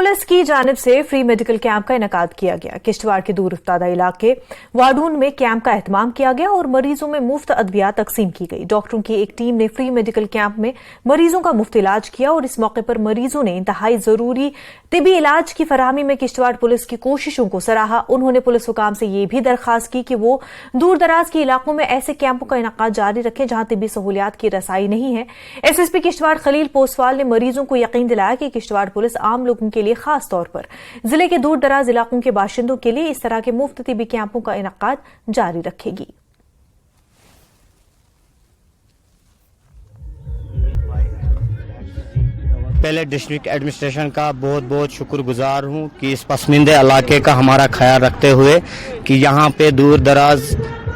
Police की जानिब से फ्री मेडिकल कैंप का इनेकाद किया गया। किश्तवाड़ के दूर अफ्तादा इलाके वाडून में कैंप का एहतमाम किया गया और मरीजों में मुफ्त अद्वियात तकसीम की गई। डॉक्टरों की एक टीम ने फ्री मेडिकल कैंप में मरीजों का मुफ्त इलाज किया और इस मौके पर मरीजों ने इंतहाई जरूरी तिबी इलाज की फराहमी में किश्तवाड़ पुलिस की कोशिशों को सराहा। उन्होंने पुलिस हुकाम से ये भी दरखास्त की कि वो दूर दराज के इलाकों में ऐसे कैंपों का इनेकाद जारी रखें जहां तिबी सहूलियात की रसाई नहीं है। SSP किश्तवाड़ खलील पोसवाल ने मरीजों को यकीन दिलाया कि किश्तवाड़ पुलिस आम लोगों के लिए खास तौर पर जिले के दूर दराज इलाकों के बाशिंदों के लिए इस तरह के मुफ्त तिबी कैंपों का इनेकाद जारी रखेगी। पहले डिस्ट्रिक्ट एडमिनिस्ट्रेशन का बहुत बहुत शुक्रगुजार हूं कि इस पसमानदा इलाके का हमारा ख्याल रखते हुए कि यहाँ पे दूर दराज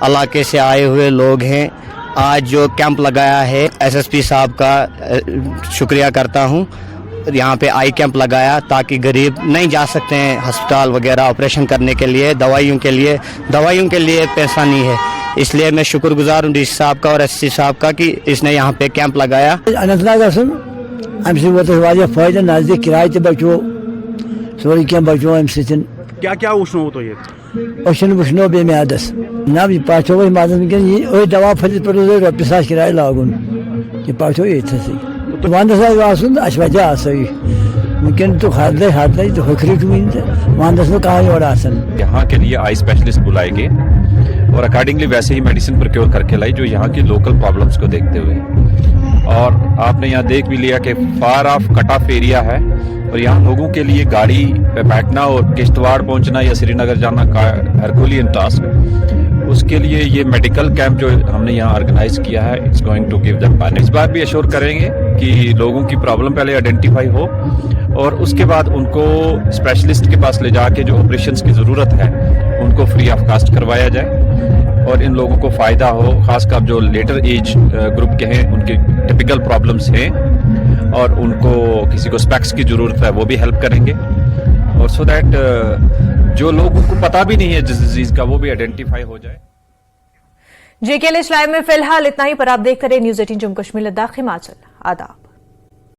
इलाके से आए हुए लोग हैं। आज जो कैंप लगाया है SSP साहब का शुक्रिया करता हूँ। यहाँ पे आई कैंप लगाया ताकि गरीब नहीं जा सकते हैं अस्पताल वगैरह ऑपरेशन करने के लिए, दवाइयों के लिए पैसा नहीं है। इसलिए मैं शुक्रगुजार हूँ DC साहब का और SC साहब का कि इसने यहाँ पे कैंप लगाया। फायदा नजदीक किराए ते बचो सोरी क्या बचो क्या क्या उष्णो तो ये वुशनो बे म्यादस जनाब ये पाचो वही मादन के ये दवा फलित पर रपिसास किराए लागुन ये पाचो ये थे तो वांदसा वासुन अशवजा सही ममकिन तो खादले तो खखरी टुमिन वांदस में कहां और आसन यहाँ के लिए आई स्पेशलिस्ट बुलाएंगे और अकॉर्डिंगली वैसे ही मेडिसिन प्रोक्योर करके लाई जो यहाँ की लोकल प्रॉब्लम्स को देखते हुए। और आपने यहाँ देख भी लिया कि फार ऑफ कट ऑफ एरिया है और यहाँ लोगों के लिए गाड़ी पे बैठना और किश्तवाड़ पहुँचना या श्रीनगर जाना हरकुलियन टास्क, उसके लिए ये मेडिकल कैंप जो हमने यहाँ ऑर्गेनाइज किया है it's going to give them benefit. इस बार भी एश्योर करेंगे कि लोगों की प्रॉब्लम पहले आइडेंटिफाई हो और उसके बाद उनको स्पेशलिस्ट के पास ले जाके जो ऑपरेशंस की ज़रूरत है उनको फ्री ऑफ कास्ट करवाया जाए और इन लोगों को फ़ायदा हो। खासकर जो लेटर एज ग्रुप के हैं उनके टिपिकल प्रॉब्लम्स हैं और उनको किसी को स्पेक्स की ज़रूरत है वो भी हेल्प करेंगे और सो दैट जो लोग उनको पता भी नहीं है जिस डिजीज़ का वो भी आइडेंटिफाई हो जाए। JKLH लाइव में फिलहाल इतना ही, पर आप देखते रहे न्यूज़ 18 जम्मू कश्मीर लद्दाख हिमाचल। आदाब।